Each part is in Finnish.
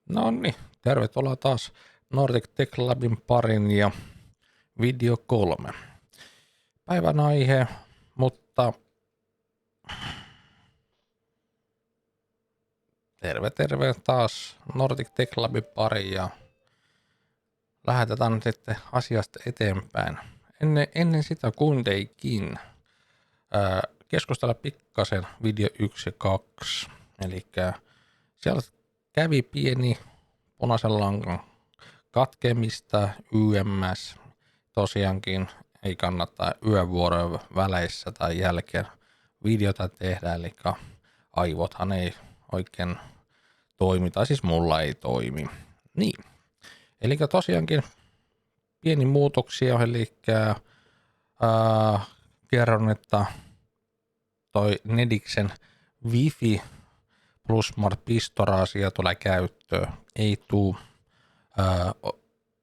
No niin, tervetuloa taas Nordic Tech Labin parin ja video 3. Päivän aihe, mutta terve taas Nordic Tech Labin pari ja lähetetään sitten asiasta eteenpäin. Ennen sitä kuitenkin keskustella pikkasen video 1 ja 2. Eli siellä kävi pieni punaisen langan katkemista YMS. Tosiaankin ei kannata yövuorojen väleissä tai jälkeen videota tehdä, eli aivothan ei oikein toimi, tai siis mulla ei toimi. Niin, eli tosiaankin pieni muutoksia, eli kerron, että toi Nediksen Wi-Fi plus Smart Pistora-asia tulee käyttöön. Ei tuu,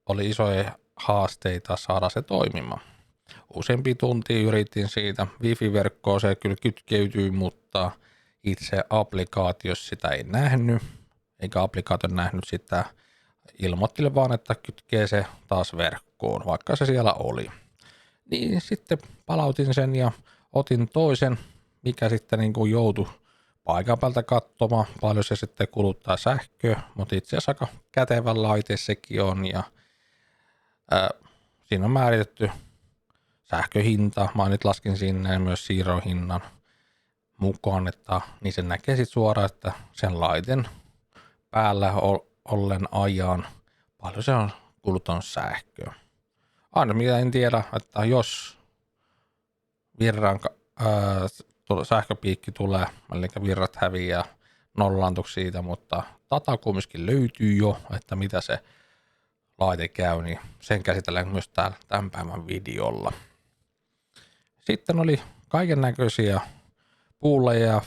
oli isoja haasteita saada se toimimaan. Useampi tunti yritin siitä. Wifi-verkkoon se kyllä kytkeytyy, mutta itse applikaatiossa sitä ei nähnyt, eikä applikaatio nähnyt sitä. Ilmoitteli vaan, että kytkee se taas verkkoon, vaikka se siellä oli. Niin sitten palautin sen ja otin toisen, mikä sitten niin kuin joutui paikan päältä katsomaan, paljon se sitten kuluttaa sähköä, mutta itse asiassa aika kätevä laite sekin on ja siinä on määritetty sähköhinta. Mä nyt laskin sinne myös siirrohinnan mukaan, että niin se näkee sitten suoraan, että sen laiten päällä ollen ajan paljon se on kuluttanut sähköä. Aina mitä en tiedä, että jos virran sähköpiikki tulee, eli virrat häviää, nollaantuiko siitä, mutta data kumminkin löytyy jo, että mitä se laite käy, niin sen käsitellään myös tämän päivän videolla. Sitten oli kaiken näköisiä puuleja ja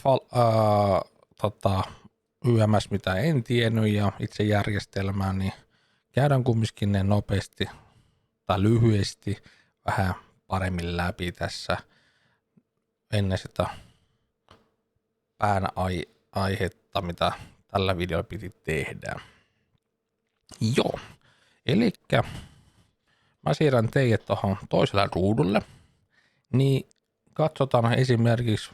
YMS, mitä en tiennyt, ja itse järjestelmää, niin käydään kumminkin ne nopeasti tai lyhyesti vähän paremmin läpi tässä ennen sitä aihetta, mitä tällä videolla piti tehdä. Joo, eli mä siirrän teidät tuohon toiselle ruudulle, niin katsotaan esimerkiksi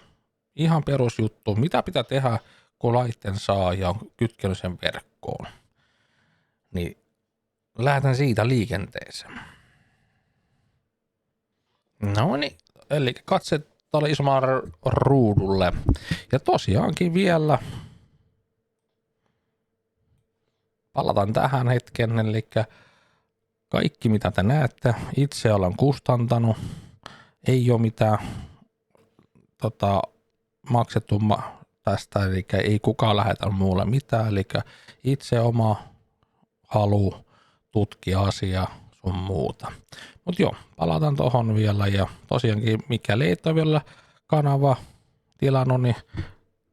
ihan perusjuttu, mitä pitää tehdä, kun laitteen saa ja on kytkenyt sen verkkoon. Niin lähdetään siitä liikenteeseen. No niin, eli katse tuolle isommalle ruudulle. Ja tosiaankin vielä palataan tähän hetken, eli kaikki mitä te näette, itse olen kustantanut, ei ole mitään maksettu tästä, eli ei kukaan lähetä muulle mitään, eli itse oma halu tutkia asiaa sun muuta. Mutta joo, palataan tuohon vielä, ja tosiaankin mikäli et ole vielä kanava tilannut, niin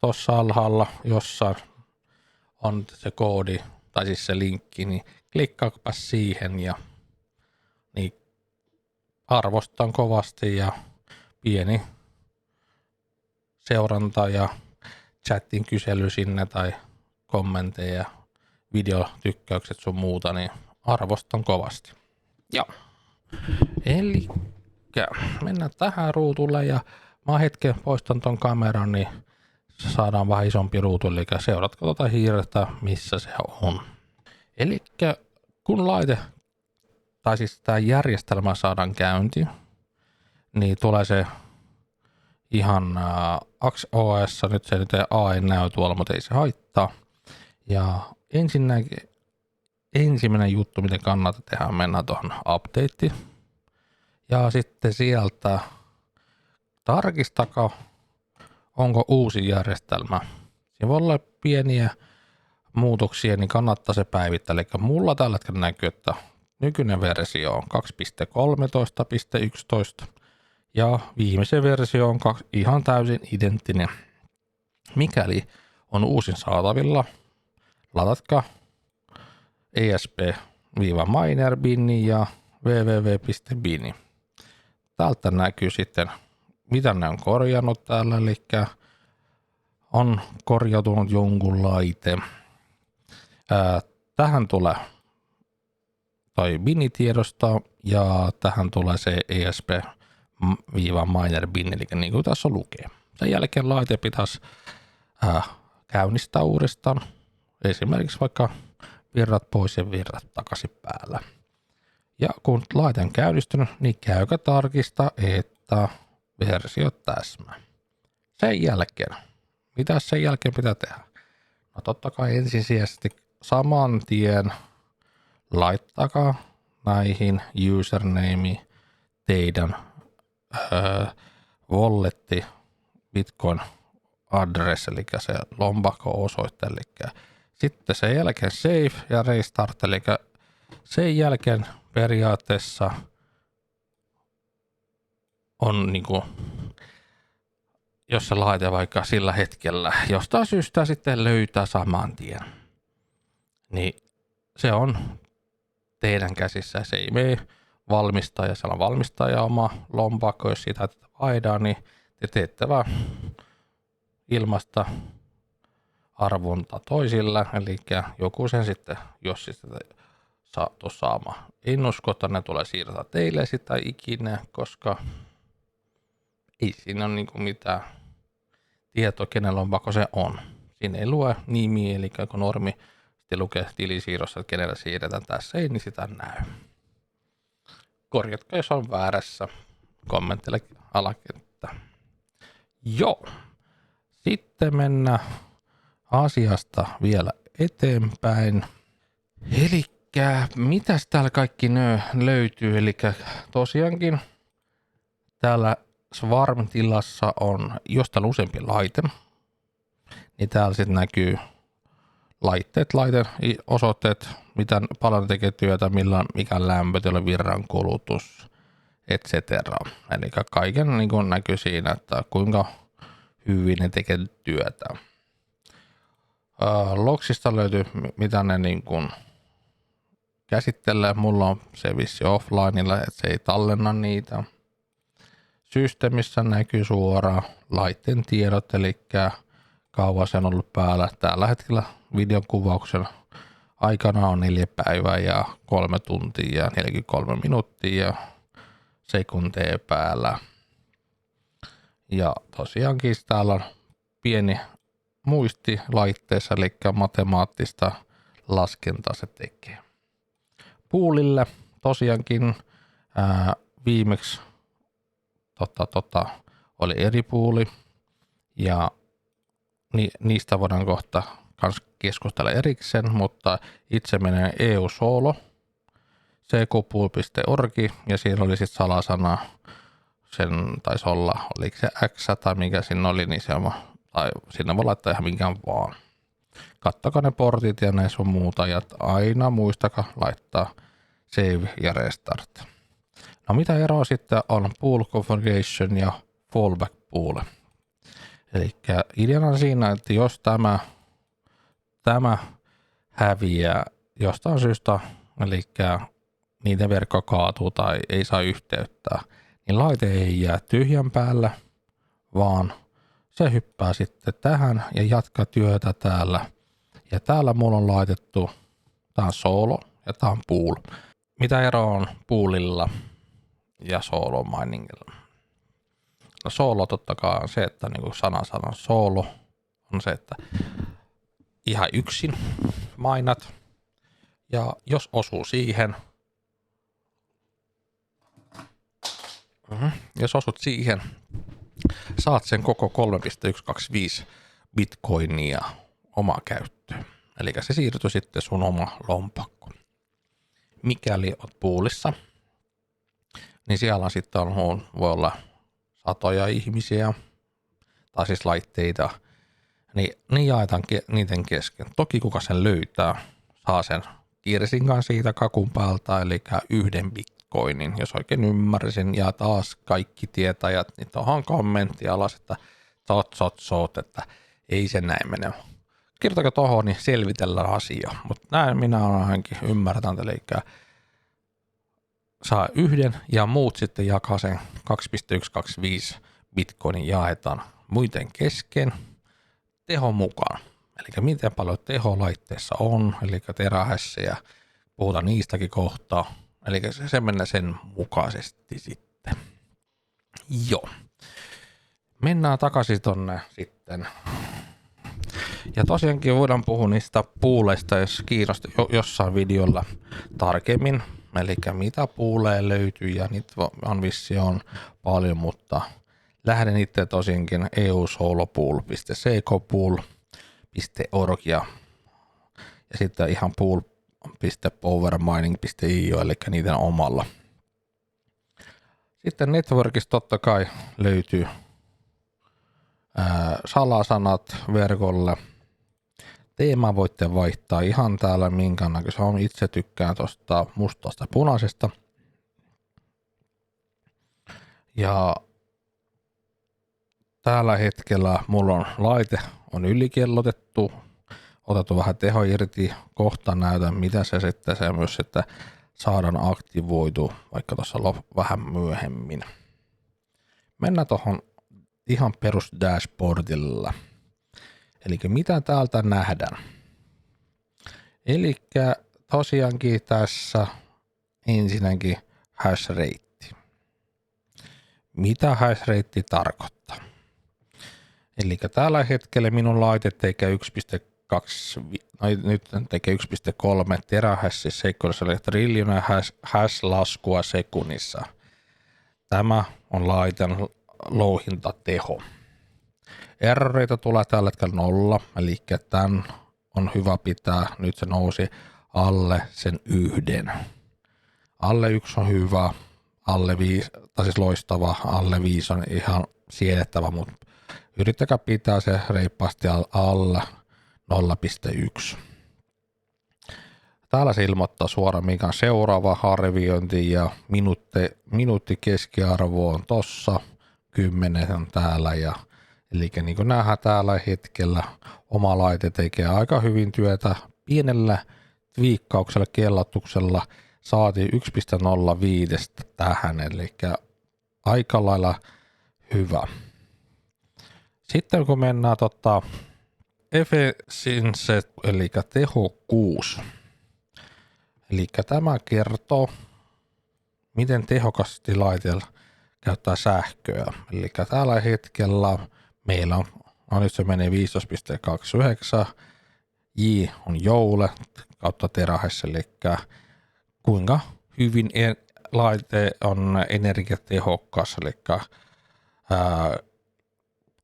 tuossa alhaalla jossain on se koodi, tai siis se linkki, niin klikkaapa siihen, ja niin arvostan kovasti, ja pieni seuranta ja chatin kysely sinne tai kommentteja, videotykkäykset sun muuta, niin arvostan kovasti. Joo. Eli mennään tähän ruutulle ja mä hetken poistan ton kameran, niin saadaan vähän isompi ruutu, eli seuratko tuota hiirtä, missä se on. Eli kun laite, tai siis tämä järjestelmä saadaan käyntiin, niin tulee se ihan XOS, nyt se nyt ei näy tuolla, mutta ei se haittaa. Ja ensimmäinen juttu, miten kannattaa tehdä, on mennä tuohon updateen. Ja sitten sieltä tarkistako, onko uusi järjestelmä. Siinä voi olla pieniä muutoksia, niin kannattaa se päivittää. Eli mulla tällä hetkellä näkyy, että nykyinen versio on 2.13.11 ja viimeisen versio on ihan täysin identtinen. Mikäli on uusin saatavilla, latatkaa ESP-miner-bini ja www.bini. Täältä näkyy sitten, mitä ne on korjannut täällä, eli on korjautunut jonkun laite. tähän tulee toi BIN-tiedosto ja tähän tulee se ESP-miner BIN, eli niin kuin tässä lukee. Sen jälkeen laite pitäisi käynnistää uudestaan, esimerkiksi vaikka virrat pois ja virrat takaisin päällä. Ja kun laite on käynnistynyt, niin käykö tarkista, että versio täsmää. Sen jälkeen, mitä sen jälkeen pitää tehdä? No totta kai ensisijaisesti saman tien laittakaa näihin username teidän walletti Bitcoin address, eli se lompakko-osoite, eli sitten sen jälkeen save ja restart, eli sen jälkeen periaatteessa on niinku, jos se laite vaikka sillä hetkellä jostain syystä sitten löytää saman tien, niin se on teidän käsissä. Se ei mene valmistaja, siellä on valmistaja oma lompakko, jos sitä vaihdaa, niin te teette vaan ilmasta arvonta toisilla, eli joku sen sitten, jos sitä saattu saamaan. En usko, että ne tulee siirtää teille sitä ikinä, koska ei siinä ole niinku mitään tietoa, kenen lompakko se on. Siinä ei lue nimi, eli kun normi sitten lukee tilisiirrossa, että kenellä siirretään, tässä ei, niin sitä näy. Korjatkaa, jos on väärässä. Kommentteille alakenttä. Joo. Sitten mennään asiasta vielä eteenpäin. Elikkä mitäs täällä kaikki löytyy? Elikkä tosiaankin täällä Swarm-tilassa on, jos täällä on useampi laite, niin täällä sitten näkyy laitteet, osoitteet, mitä paljon tekee työtä, mikä lämpötila, virran kulutus, etc. Eli kaiken niin kuin näkyy siinä, että kuinka hyvin ne tekee työtä. Logsista löytyy, mitä ne niin kuin käsittelee. Mulla on se vissi offlineilla, että se ei tallenna niitä. Systeemissä näkyy suoraan laitteen tiedot, eli kauan se on ollut päällä. Tällä hetkellä videon kuvauksen aikana on 4 päivää ja 3 tuntia ja 43 minuuttia ja sekunteja päällä. Ja tosiaankin täällä on pieni muisti laitteessa, eli matemaattista laskentaa se tekee. Poolille tosiaankin viimeksi oli eri pooli ja niistä voidaan kohta kans keskustella erikseen, mutta itse menee EU-solo, cqpool.org ja siinä oli sitten salasana, sen taisi olla, oliko se X tai mikä siinä oli, niin se on, tai sinne voi laittaa ihan minkään vaan. Kattakaa ne portit ja näissä on muuta ja aina muistakaa laittaa save ja restart. No mitä eroa sitten on pool configuration ja fallback pool? Eli ideana on siinä, että jos tämä häviää jostain syystä, eli niiden verkko kaatuu tai ei saa yhteyttää, niin laite ei jää tyhjän päällä, vaan se hyppää sitten tähän ja jatkaa työtä täällä. Ja täällä mulla on laitettu, tää on solo ja tää on pool. Mitä eroa on poolilla ja solo miningilla? No solo totta kai on se, että niin kuin sana solo on se, että ihan yksin mainat. Ja jos osuu siihen, jos osut siihen, saat sen koko 3,125 bitcoinia omaa käyttöön. Eli se siirtyy sitten sun oma lompakko. Mikäli oot poolissa, niin siellä sitten voi olla satoja ihmisiä, tai siis laitteita, niin jaetaan niiden kesken. Toki kuka sen löytää, saa sen kirsinkan siitä kakun päältä, eli 1 bitcoinin, jos oikein ymmärsin. Ja taas kaikki tietäjät, niin tuohon kommentti alas, että että ei se näin mene. Kirjoitako tuohon, niin selvitellään asia. Mutta näin minä olen ainakin ymmärtänyt, eli saa 1 ja muut sitten jakaa sen 2,125 bitcoinin jaetaan muiden kesken tehon mukaan. Eli miten paljon teho laitteessa on, eli terähässejä, puhutaan niistäkin kohtaa. Eli se mennä sen mukaisesti sitten. Joo. Mennään takaisin tonne sitten. Ja tosiaankin voidaan puhua niistä puuleista, jos kiinnostaa jossain videolla tarkemmin. Eli mitä puuleja löytyy, ja niitä on vissiin paljon, mutta lähden itse tosiaankin eusolopool.ckpool.org ja sitten ihan pool.powermining.io, eli niiden omalla. Sitten networkista totta kai löytyy salasanat verkolle. Teema voitte vaihtaa ihan täällä minkä näköistä on. Itse tykkään tuosta mustasta punaisesta. Ja tällä hetkellä mulla on laite on ylikellotettu. Otettu vähän teho irti. Kohta näytän mitä se myös sitten saadaan aktivoitu vaikka tuossa vähän myöhemmin. Mennään tuohon ihan perus dashboardilla. Eli mitä täältä nähdään? Eli tosiaankin tässä ensinnäkin hash rate. Mitä hash rate tarkoittaa? Eli tällä hetkellä minun laite tekee 1.2, nyt tekee 1.3 terahassi sekunnissa, eli triljoona hash-laskua sekunnissa. Tämä on laiten louhintateho. Erroreita tulee tällä hetkellä 0, eli tämän on hyvä pitää. Nyt se nousi alle sen 1. Alle 1 on hyvä, alle 5, tai siis loistava, alle 5 on ihan siedettävä, mutta yrittäkää pitää se reippaasti alle 0.1. Täällä se ilmoittaa suoraan mikä on seuraava arviointi ja minuutti keskiarvo on tossa, 10 on täällä ja eli niin kuin nähdään täällä hetkellä oma laite tekee aika hyvin työtä pienellä viikkauksella kellotuksella saatiin 1.05 tähän eli aika lailla hyvä. Sitten kun mennään efficiency eli tehokkuus. Eli tämä kertoo, miten tehokkaasti laitteella käyttää sähköä. Eli tällä hetkellä meillä on, nyt se menee 15.29, J on joule kautta terähässä, eli kuinka hyvin laite on energiatehokas, eli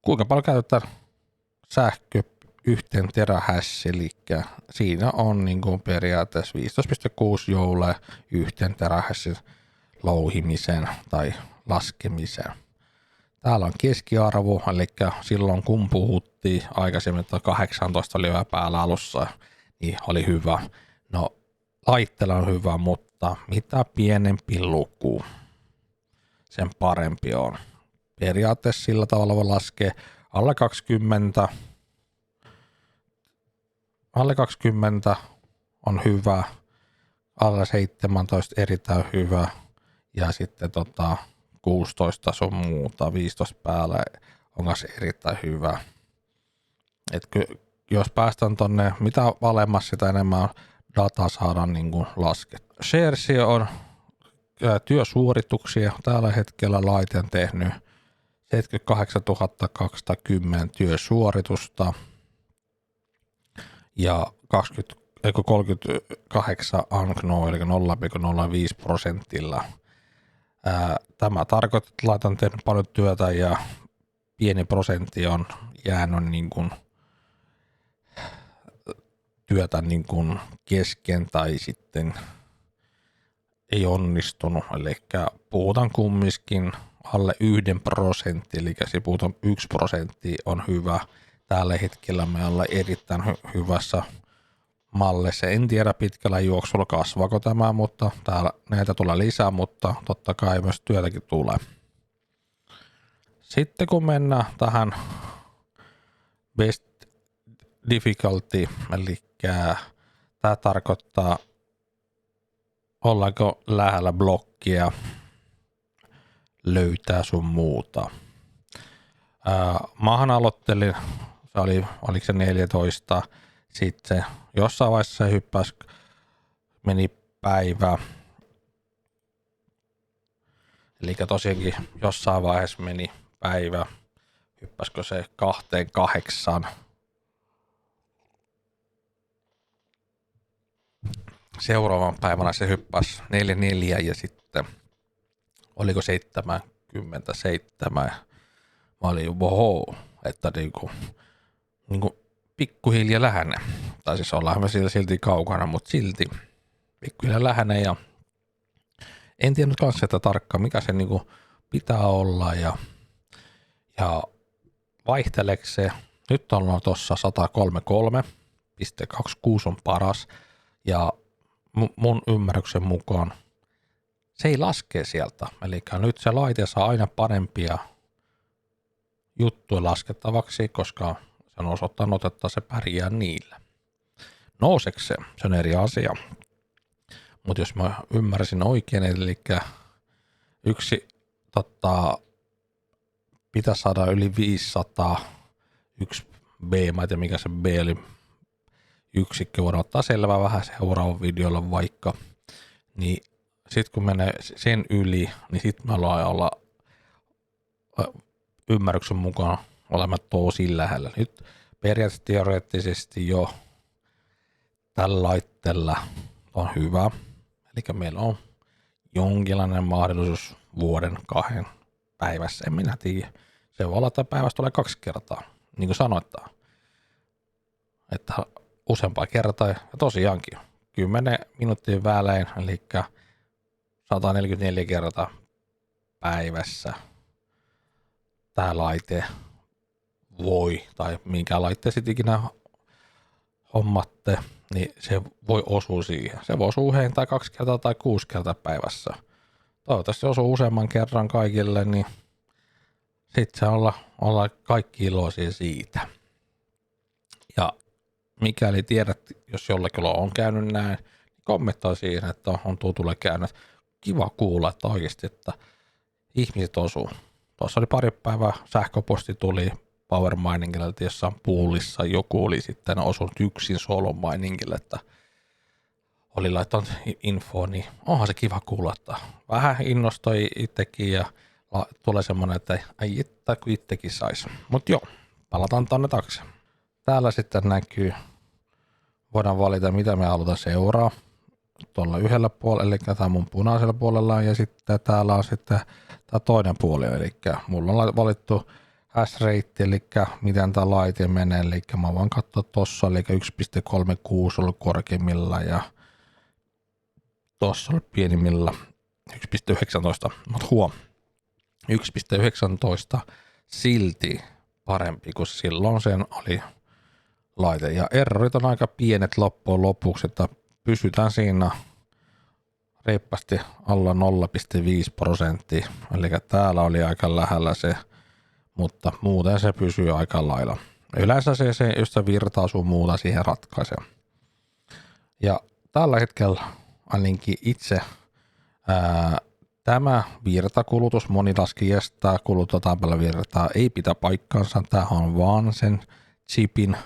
kuinka paljon käytetään sähkö yhteen terähässä, eli siinä on niin kuin periaatteessa 15.6 joule yhteen terähässä louhimiseen tai laskemiseen. Täällä on keskiarvo, eli silloin kun puhuttiin aikaisemmin, että 18 oli hyvä päällä alussa, niin oli hyvä. No laitteella on hyvä, mutta mitä pienempi luku, sen parempi on. Periaatteessa sillä tavalla voi laskea alle 20 on hyvä, alle 17 erittäin hyvä ja sitten 16 on muuta, 15 päällä on myös erittäin hyvä. Jos päästään tonne mitä alemmas sitä enemmän dataa saadaan niin kuin laskettua. Shares on työsuorituksia. Tällä hetkellä laite on tehnyt 78 210 työsuoritusta ja 38 ANKNO eli 0,05%. Tämä tarkoittaa, että laite on tehnyt paljon työtä ja pieni prosentti on jäänyt niin kuin työtä niin kuin kesken tai sitten ei onnistunut. Eli puhutaan kumminkin alle 1%, eli se puhutaan 1% on hyvä. Tällä hetkellä me ollaan erittäin hyvässä mallissa. En tiedä pitkällä juoksulla kasvaako tämä, mutta täällä näitä tulee lisää, mutta totta kai myös työtäkin tulee. Sitten kun mennään tähän best difficulty, eli tämä tarkoittaa ollaanko lähellä blokkia löytää sun muuta. Maahan aloittelin se oli, oliko se 14, sitten se jossain vaiheessa se hyppäsi, meni päivä, eli tosiaankin jossain vaiheessa meni päivä, hyppäskö se 2.8. Seuraavan päivänä se hyppäsi 4.4 ja sitten oliko 77. Mä olin wow, että niinku pikkuhiljaa lähene. Tai siis ollaan me silti kaukana, mutta silti pikkuhiljaa lähene ja en tiennyt kanssa, että tarkkaan mikä se niinku pitää olla ja vaihteleeko se. Nyt ollaan tuossa 133.26 on paras ja mun ymmärryksen mukaan se ei laske sieltä. Eli nyt se laite saa aina parempia juttuja laskettavaksi, koska se on osoittanut, että se pärjää niillä. Nouseeko se? Se on eri asia. Mutta jos mä ymmärsin oikein, eli yksi pitäisi saada yli 500, yksi B, mä en tiedä mikä se B oli, yksikkö, voidaan ottaa selvää vähän seuraavalla videolla vaikka, niin sitten kun menee sen yli, niin sitten me ollaan ymmärryksen mukaan olemme tosi lähellä. Nyt periaatteessa teoreettisesti jo tällä laitteella on hyvä, eli meillä on jonkinlainen mahdollisuus vuoden 2 päivässä, en minä tiedä. Se voi olla, että päivästä tulee 2 kertaa, niin kuin sanoittaa, että useampaa kertaa ja tosiaankin 10 minuuttia välein, eli 144 kertaa päivässä tämä laite voi, tai minkä laitteen sitten ikinä hommatte, niin se voi osua siihen. Se voi osua 1 tai 2 kertaa tai 6 kertaa päivässä. Toivottavasti se osuu useamman kerran kaikille, niin sitten se olla kaikki iloisia siitä. Ja mikäli tiedät, jos jollakin on käynyt näin, niin kommentoi siihen, että on tutulle käynyt. Kiva kuulla, että oikeasti, että ihmiset osuu. Tuossa oli pari päivää, sähköposti tuli Power Miningille, että jossain poolissa joku oli sitten osunut yksin solo miningille, että oli laittanut infoa, niin onhan se kiva kuulla, että vähän innostoi itsekin ja tulee semmoinen, että ei että kun itsekin saisi. Mutta joo, palataan tonne taakse. Täällä sitten näkyy, voidaan valita mitä me halutaan seuraa tuolla yhdellä puolella, eli tämä mun punaisella puolella, ja sitten täällä on sitten tämä toinen puoli, eli mulla on valittu hash rate, eli miten tämä laite menee, eli mä voin katsoa tossa, eli 1.36 ollut korkeimmilla ja tossa oli pienimmillä 1.19, mutta 1.19 silti parempi kuin silloin sen oli laite. Ja errorit on aika pienet loppujen lopuksi, että pysytään siinä reippaasti alla 0.5%. Eli täällä oli aika lähellä se, mutta muuten se pysyy aika lailla. Yleensä se jos se virtaa sun muuta siihen ratkaisee. Ja tällä hetkellä ainakin itse tämä virtakulutus, moni laski jestää, kulutetaan paljon virtaa, ei pitä paikkansa. Tämä on vaan sen chipin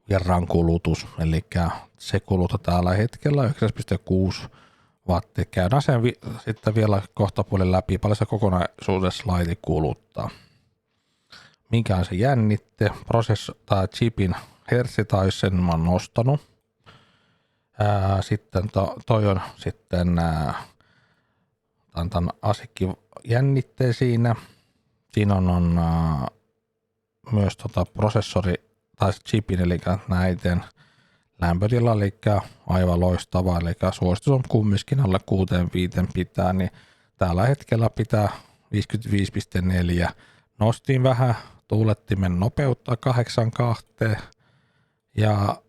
virran kulutus, eli se kulutetaan tällä hetkellä 9.6 wattia. Käydään sen sitten vielä kohtapuolin läpi, paljon se kokonaisuudessa laite kuluttaa. Mikä on se jännitte, tai chipin hertsitaisi, sen mä oon nostanut. Sitten toi on sitten tämän ASICin jännitteen siinä. Siinä on myös prosessori tai chipin, eli näiden lämpötila, eli aivan loistava, eli suositus on kumminkin alle 6.5 pitää, niin tällä hetkellä pitää 55.4. Nostin vähän tuulettimen nopeutta 8.2 ja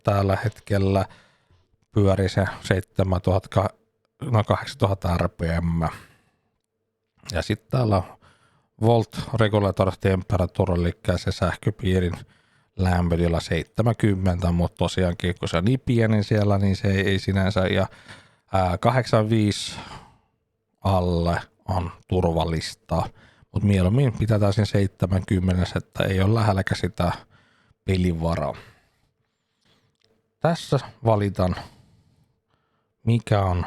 tällä hetkellä pyöri se 8000 rpm. Ja sitten täällä volt regulator temperature, eli se sähköpiirin lämpötila 70, mutta tosiaankin kun se on niin pieni siellä, niin se ei sinänsä. Ja 85 alle on turvallista, Mutta mieluummin pitää sen 70, että ei ole lähelläkään sitä pelivaraa. Tässä valitan, mikä on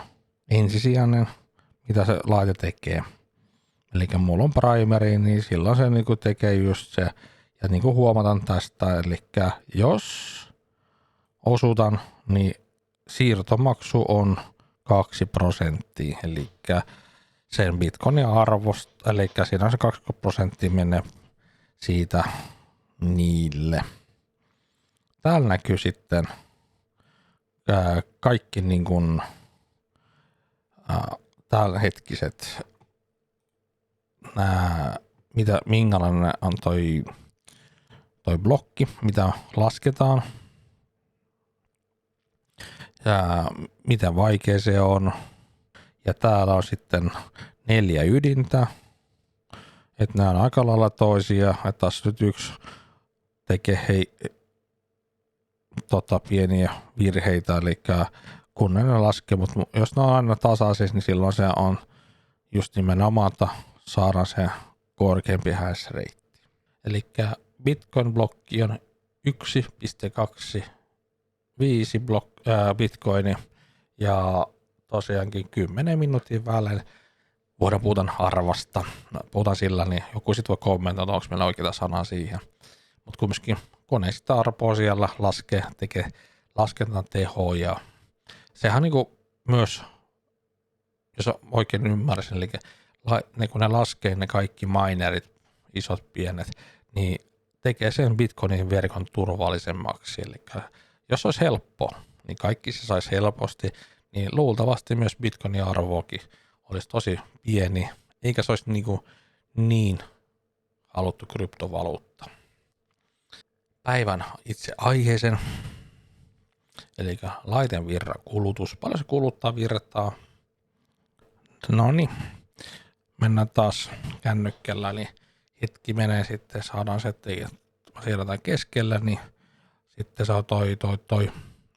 ensisijainen, mitä se laite tekee. Eli mulla on primary, niin silloin se niinku tekee just se. Ja niinku huomataan tästä, eli jos osutan, niin siirtomaksu on 2%. Eli sen Bitcoinin arvosta, eli siinä on se 20% menee siitä niille. Täällä näkyy sitten kaikki niin kuin, täällä hetkiset, minkälainen on toi blokki, mitä lasketaan ja miten vaikea se on. Ja täällä on sitten 4 ydintä, että nämä on aika lailla toisia, että taas nyt yksi tekee pieniä virheitä, eli kun ne laskee, mutta jos ne on aina tasaisesti, niin silloin se on just nimenomaan, että saadaan se korkeampi hash rate. Eli Bitcoin-blokki on 1,25 bitcoini ja tosiaankin 10 minuutin välein voidaan puhuta arvasta. Puhutaan sillä, niin joku sitten voi kommentoida, onko meillä oikeita sanaa siihen. Mutta kumminkin kone sitä arpoa siellä tekee laskentaan tehoa ja sehän niinku myös, jos oikein ymmärsin, eli kun ne laskee ne kaikki minerit, isot pienet, niin tekee sen Bitcoinin verkon turvallisemmaksi. Eli jos olisi helppo, niin kaikki se saisi helposti, niin luultavasti myös Bitcoinin arvoakin olisi tosi pieni, eikä se olisi niin haluttu kryptovaluutta. Päivän itse aiheeseen, eli laitevirran kulutus. Paljon se kuluttaa virtaa? No niin, mennään taas kännykkällä, niin hetki menee sitten, saadaan se, että siirretään keskellä, niin sitten saa toi,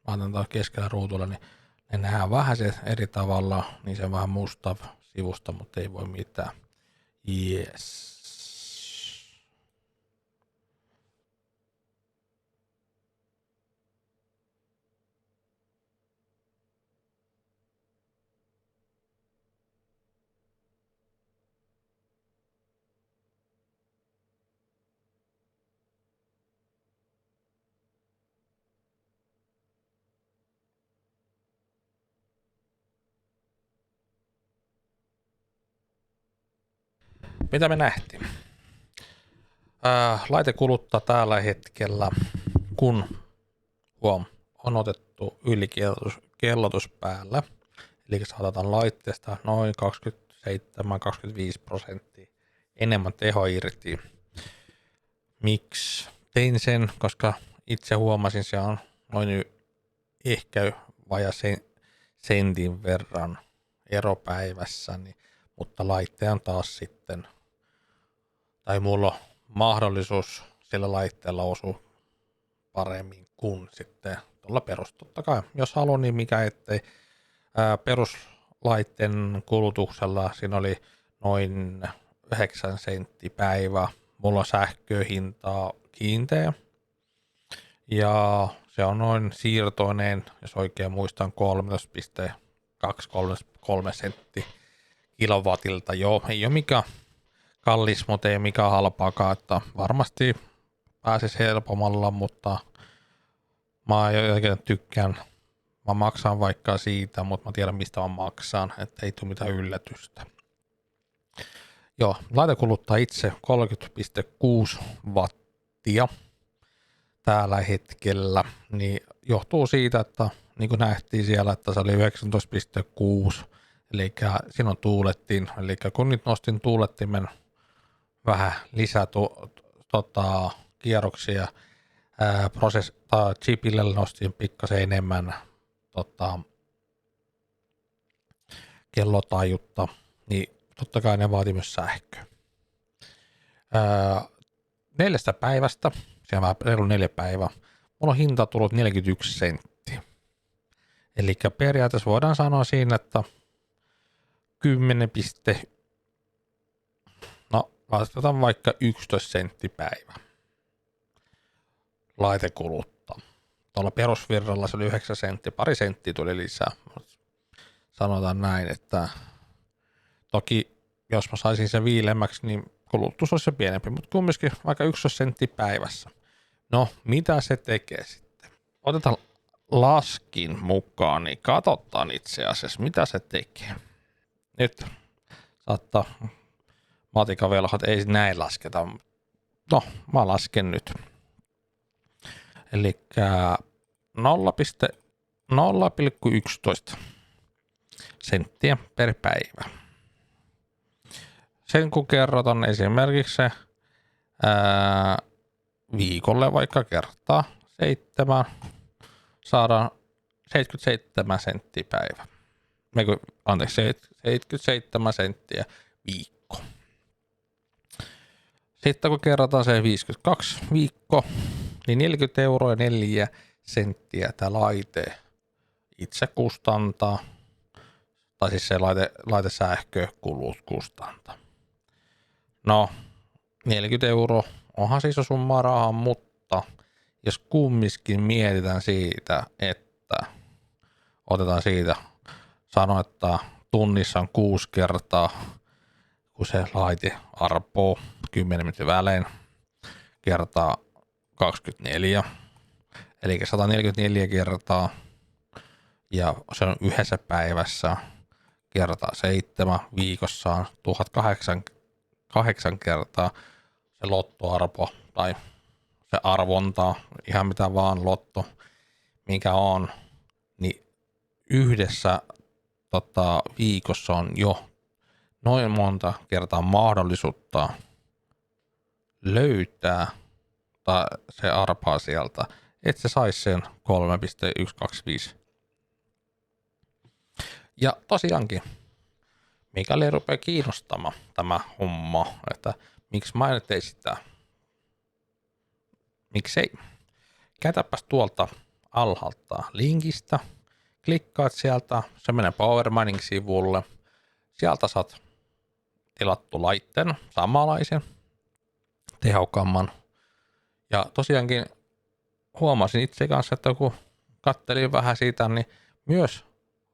mä otan taas keskellä ruutulla, niin ne nähdään vähän se eri tavalla, niin se vähän musta sivusta, mutta ei voi mitään. Yes. Mitä me nähtiin? Laite kuluttaa tällä hetkellä, kun on otettu ylikellotus päällä, eli saatetaan laitteesta noin 27-25% enemmän teho irti. Miksi tein sen? Koska itse huomasin, se on noin ehkä vajaa sentin verran eropäivässä, mutta laitteen taas sitten, tai mulla on mahdollisuus sillä laitteella osua paremmin kuin sitten tuolla totta kai, jos haluan, niin mikä ettei. Peruslaitteen kulutuksella siinä oli noin 9 senttiä päivä. Mulla on sähköhintaa kiinteä. Ja se on noin siirtoinen, jos oikein muistan, 13,2-3 senttiä kilowatilta. Joo, ei ole mikään kallis, mutta ei mikään halpaakaan, että varmasti pääsisi helpommalla, mutta mä jotenkin tykkään. Mä maksan vaikka siitä, mutta mä tiedän mistä mä maksan, että ei tule mitään yllätystä. Joo, laite kuluttaa itse 30,6 wattia täällä hetkellä, niin johtuu siitä, että niin kuin nähtiin siellä, että se oli 19,6, eli siinä tuulettiin, eli kun nyt nostin tuulettimen vähän lisää kierroksia, chipille nostin pikkasen enemmän kellotaajuutta, niin totta kai ne vaati myös sähköä. 4 päivästä, siellä vähän reilu 4 päivää, mulla on hinta tullut 41 senttiä. Eli periaatteessa voidaan sanoa siinä, että Vastataan vaikka 11 sentti päivä. Laite kuluttaa. Tuolla perusvirralla se oli 9 senttiä, pari senttiä tuli lisää. Sanotaan näin, että toki jos mä saisin sen viilemmäksi, niin kulutus olisi se pienempi, mutta kumminkin vaikka 11 senttiä päivässä. No, mitä se tekee sitten? Otetaan laskin mukaan, niin katsotaan itse asiassa, mitä se tekee. Nyt saattaa matikavelhot, ei näin lasketa. No, mä lasken nyt. Eli 0,11 senttiä per päivä. Sen kun kerrotaan esimerkiksi se viikolle vaikka kertaa 7, saadaan 77 senttiä päivä. 77 senttiä viikko. Sitten kun kerrotaan se 52 viikko, niin 40 euroa ja 4 senttiä tämä laite itse kustantaa. Tai siis se laitesähkö kustantaa. No, 40 euroa onhan siis jo summaa rahaa, mutta jos kumminkin mietitään siitä, että otetaan siitä, sano, että tunnissa on 6 kertaa, kun se laite arpoo 10 minuutin välein kertaa 24, eli 144 kertaa, ja se on yhdessä päivässä kertaa 7, viikossa on 1008 kertaa se lottoarpo tai se arvonta, ihan mitä vaan lotto, mikä on, niin yhdessä viikossa on jo noin monta kertaa mahdollisuutta löytää tai se arpaa sieltä, että se saisi sen 3,125. Ja tosiaankin, mikäli rupeaa kiinnostamaan tämä homma, että miksi mä en tee sitä, miksei. Käytäpäs tuolta alhaalta linkistä, klikkaat sieltä, se menee PowerMining-sivulle, sieltä saat tilattu laitteen, samanlaisen, tehokkaamman. Ja tosiaankin huomasin itse kanssa, että kun kattelin vähän siitä, niin myös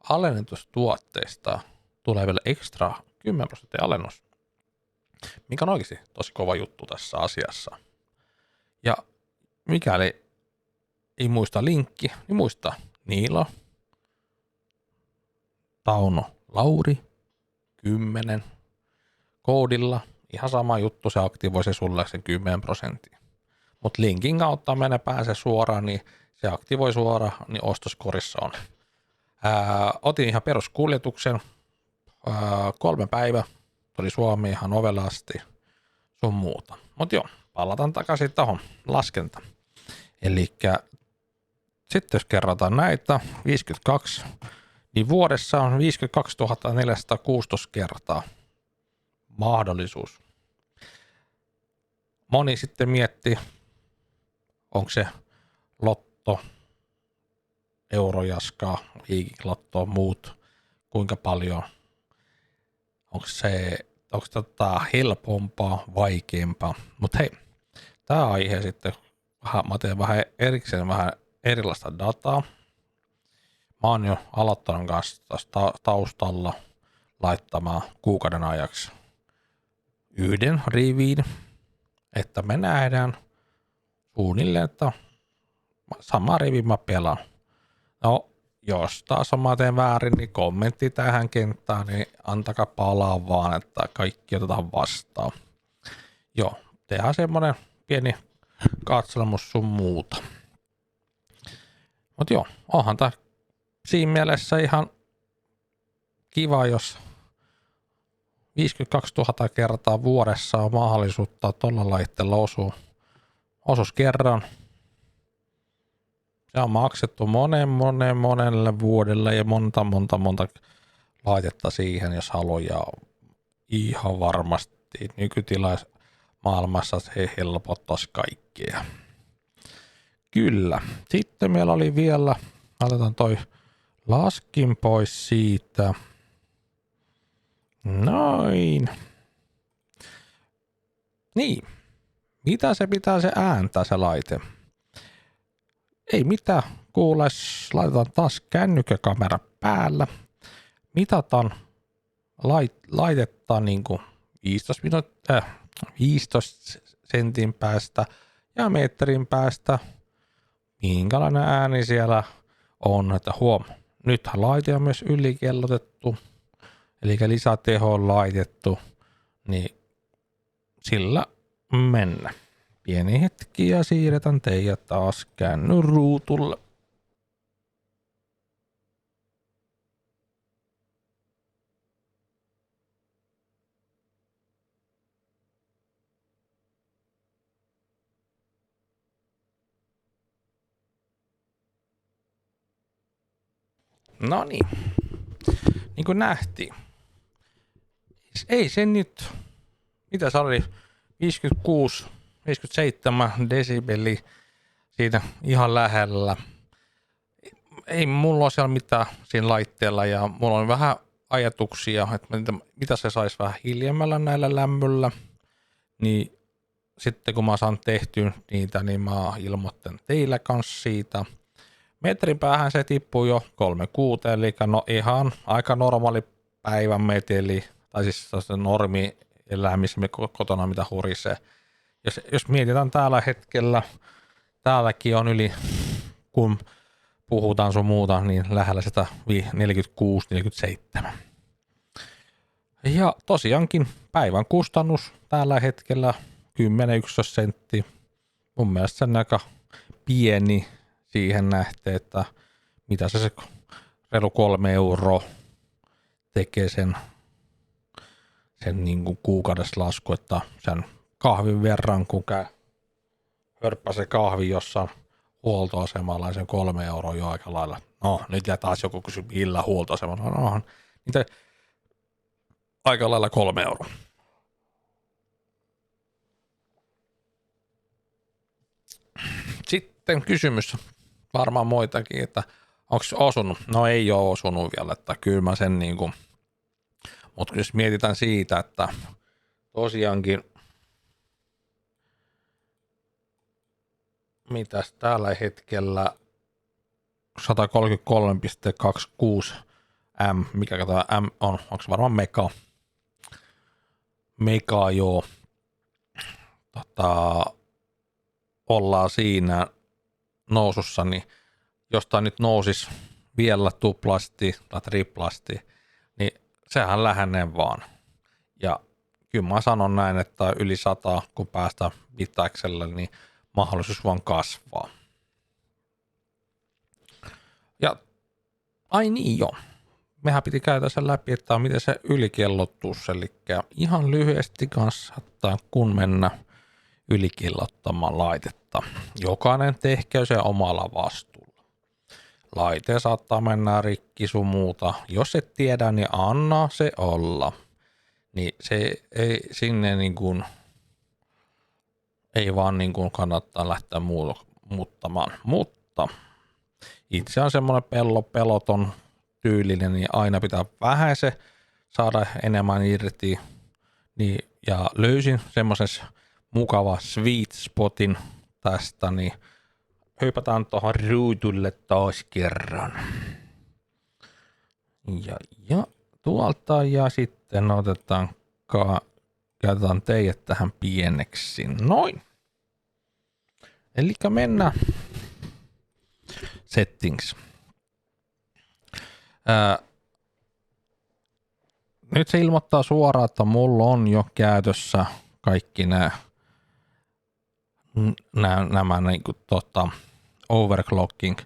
alennetustuotteista tulee vielä ekstra 10% alennus, mikä on oikeasti tosi kova juttu tässä asiassa. Ja mikäli ei muista linkki, niin muista Niilo, Tauno, Lauri, 10 koodilla. Ihan sama juttu, se aktivoi se sulle sen 10%. Mutta linkin kautta menee pääsee suoraan, niin se aktivoi suoraan, niin ostoskorissa on. Otin ihan peruskuljetuksen, 3 päivää, tuli Suomi ihan ovelle asti, sun muuta. Mutta joo, palataan takaisin tuohon laskenta. Eli sitten jos kerrotaan näitä, 52, niin vuodessa on 52 416 kertaa mahdollisuus. Moni sitten miettii, onko se lotto, eurojaskaa, lotto, muut, kuinka paljon, onko helpompaa, vaikeampaa. Mutta hei, tämä aihe sitten, mä teen vähän erikseen vähän erilaista dataa. Mä oon jo aloittanut kanssa taustalla laittamaan kuukauden ajaksi yhden riviin, että me nähdään suunnilleen, että sama rivi mä pelaan. No, jos taas mä teen väärin, niin kommentti tähän kenttään, niin antakaa palaa vaan, että kaikki otetaan vastaan. Joo, tehdään semmonen pieni katselmus sun muuta. Mut joo, onhan tää siinä mielessä ihan kiva, jos 52 000 kertaa vuodessa on mahdollisuutta tuolla laitteella osuus kerran. Se on maksettu monelle vuodelle ja monta laitetta siihen, jos haluaa. Ja ihan varmasti nykytilais maailmassa se helpottaisi kaikkea. Kyllä. Sitten meillä oli vielä, otetaan toi laskin pois siitä. Noin. Niin, mitä se pitää se ääntää se laite? Ei mitään, kuules, laitetaan taas kännykkäkamera päällä. Mitataan laitetta niin kuin 15 sentin päästä ja metrin päästä. Minkälainen ääni siellä on, että nythän laite on myös ylikellotettu, eli lisäteho on laitettu, niin sillä mennä. Pieni hetki ja siirretään teidät taas kännyn ruutulle. No niin kuin nähtiin. Ei se nyt, mitä se oli, 56, 57 desibeli siitä ihan lähellä. Ei mulla ole siellä mitään siinä laitteella ja mulla on vähän ajatuksia, että mitä se saisi vähän hiljemmällä näillä lämmöllä. Niin sitten kun mä saan tehtyä niitä, niin mä ilmoitan teillä kanssa siitä. Metrin päähän se tippuu jo 36, eli no ihan aika normaali päivän meteli, tai siis se normi elää, missä me kotona mitä hurisee. Jos mietitään tällä hetkellä, täälläkin on yli, kun puhutaan sun muuta, niin lähellä sitä 46-47. Ja tosiaankin päivän kustannus tällä hetkellä 10-11 sentti. Mun mielestä se on aika pieni siihen nähteen, että mitä se reilu 3 € tekee sen niin kuin kuukaudessa lasku, että sen kahvin verran, kun käy hörppää se kahvi jossain huoltoasemalla, sen 3 € jo aika lailla. No, nyt ja taas joku kysyy, millä huoltoasemalla. No, niitä aika lailla 3 €. Sitten kysymys, varmaan muitakin, että onko se osunut? No ei ole osunut vielä, että kyllä mä sen niinku, mutta jos mietitään siitä, että tosiaankin, mitäs tällä hetkellä 133,26 M, mikä tämä M on, onko se varmaan mega joo, ollaan siinä nousussa, niin jos tämä nyt nousisi vielä tuplasti tai triplasti, niin sehän lähenee vaan. Ja kyllä mä sanon näin, että yli 100, kun päästään bitäkselle, niin mahdollisuus vaan kasvaa. Ja ai niin joo, mehän piti käydä sen läpi, että miten se ylikellottuus, eli ihan lyhyesti kanssa, että kun mennä ylikellottamaan laitetta. Jokainen tehkää se omalla vastuulla. Laite saattaa mennä rikki sun muuta. Jos et tiedä, niin anna se olla. Niin se ei sinne niin kuin, ei vaan niin kuin kannattaa lähteä muuttamaan. Mutta itse on semmoinen peloton tyylinen, niin aina pitää vähän se saada enemmän irti. Niin, ja löysin semmoisen mukava sweet spotin tästä, niin hypätään tuohon ruutulle taas kerran. Ja tuolta ja sitten käytetään teidät tähän pieneksi. Noin. Eli mennään settings. Nyt se ilmoittaa suoraan, että mulla on jo käytössä kaikki nämä niinku overclocking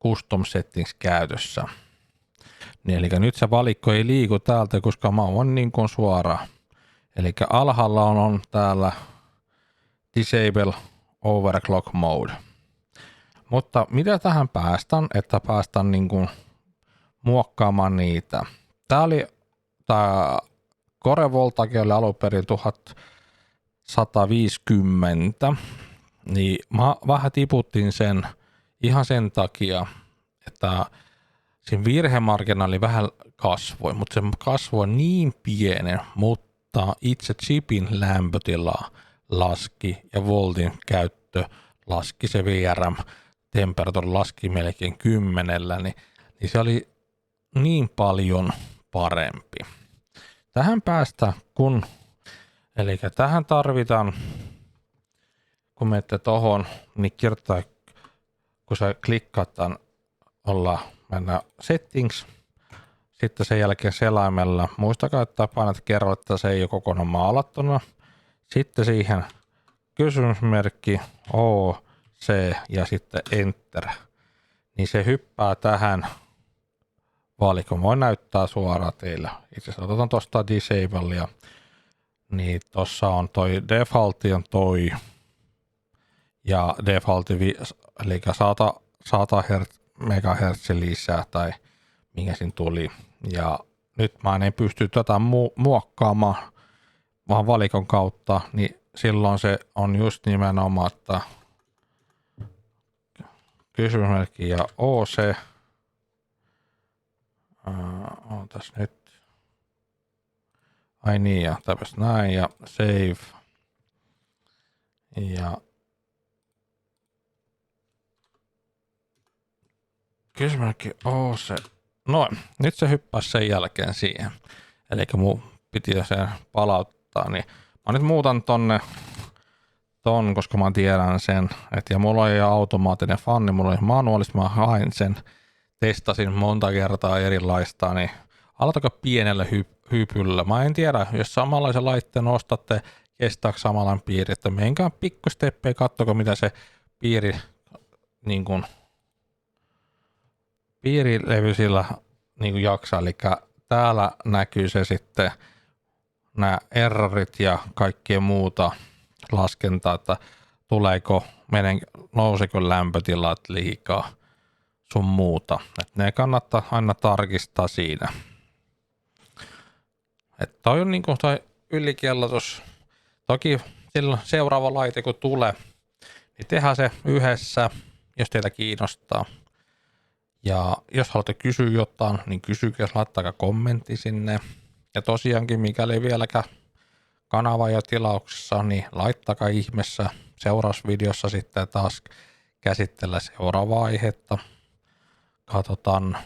custom settings käytössä. Niin, eli nyt se valikko ei liiku täältä, koska mä oon niin kuin suoraan. Eli alhaalla on täällä disable overclock mode. Mutta mitä tähän päästään, että päästään niin kuin muokkaamaan niitä. Tää Core Voltage oli alun perin 1150, niin mä vähän tiputtiin sen ihan sen takia, että siinä virhemarginaali vähän kasvoi, mutta se kasvoi niin pienen, mutta itse chipin lämpötila laski ja voltin käyttö laski, se VRM-temperatuuri laski melkein 10, niin se oli niin paljon parempi. Tähän päästä, eli tähän tarvitaan, kun menette tohon, niin kirjoittaa, kun sä klikkaat mennä settings, sitten sen jälkeen selaimella, muistakaa, että painat kerralla, että se ei ole kokonaan maalattuna. Sitten siihen kysymysmerkki, C ja sitten Enter. Niin se hyppää tähän valikoon. Voin näyttää suoraan teille. Itse asiassa otetaan tuosta Disableia. Niin tuossa on toi defaultti on toi. Ja defaultti, eli 100 MHz lisää tai minkä siinä tuli. Ja nyt mä en pysty tätä muokkaamaan vaan valikon kautta, niin silloin se on just nimenomaan, että kysymysmerkki ja OC. On tässä nyt. Ai niin, ja täpäs näin, ja save. Ja kysymysmerkki OC. Noin, nyt se hyppäsi sen jälkeen siihen. Eli mun piti sen palauttaa, niin mä nyt muutan ton, koska mä tiedän sen, että ja mulla oli automaattinen fanni, mulla oli manuaalista, mä hain sen, testasin monta kertaa erilaista, niin aloitako pienellä hypyllä. Mä en tiedä, jos samanlaisen laitteen ostatte, kestääkö samanlainen piiri, että menkään pikkusteppejä, katsoko mitä se niin kuin piirilevy sillä niin kuin jaksaa, eli täällä näkyy se sitten nämä errorit ja kaikkea muuta laskentaa, että nouseko lämpötilat liikaa sun muuta. Et ne kannattaa aina tarkistaa siinä. Että toi on niinku toi ylikellotus. Toki silloin seuraava laite kun tulee, niin tehdään se yhdessä, jos teitä kiinnostaa. Ja jos haluatte kysyä jotain, niin kysykää, laittakaa kommentti sinne. Ja tosiaankin, mikäli vieläkään kanava jo tilauksessa, niin laittakaa ihmeessä seuraavassa videossa sitten taas käsitellä seuraavaa aihetta. Katsotaan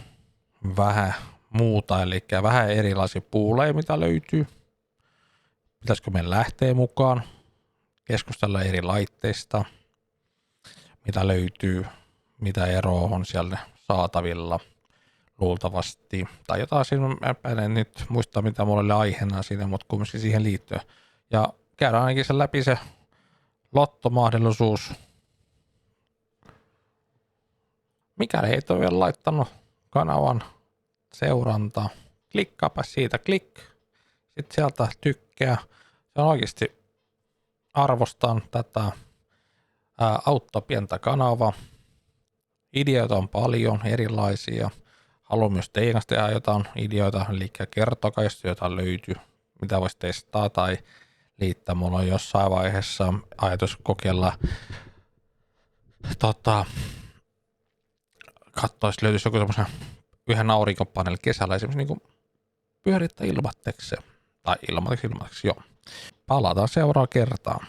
vähän muuta, eli vähän erilaisia puuleja, mitä löytyy. Pitäisikö meidän lähteä mukaan? Keskustella eri laitteista, mitä löytyy, mitä eroa on siellä saatavilla luultavasti. Tai jotain siinä, mä en nyt muista mitä mulla oli aiheena siinä, mutta kumminkin siihen liittyy. Ja käydään ainakin sen läpi se lottomahdollisuus. Mikäli ei ole vielä laittanut kanavan seurantaa, klikkaapa siitä, sitten sieltä tykkää. Se on oikeasti arvostan tätä auttaa pientä kanavaa. Ideoita on paljon erilaisia. Haluan myös teidän kanssa tehdä jotain ideoita, eli kertokaa, jos jotain löytyy, mitä voisi testaa tai liittää. Mulla on jossain vaiheessa ajatus kokeilla katsoa, jos löytyisi joku semmoisen yhden aurinkopaneelin kesällä esimerkiksi niin kuin pyörittää ilmatteeksi. Tai ilmatteeksi, joo. Palataan seuraavaan kertaan.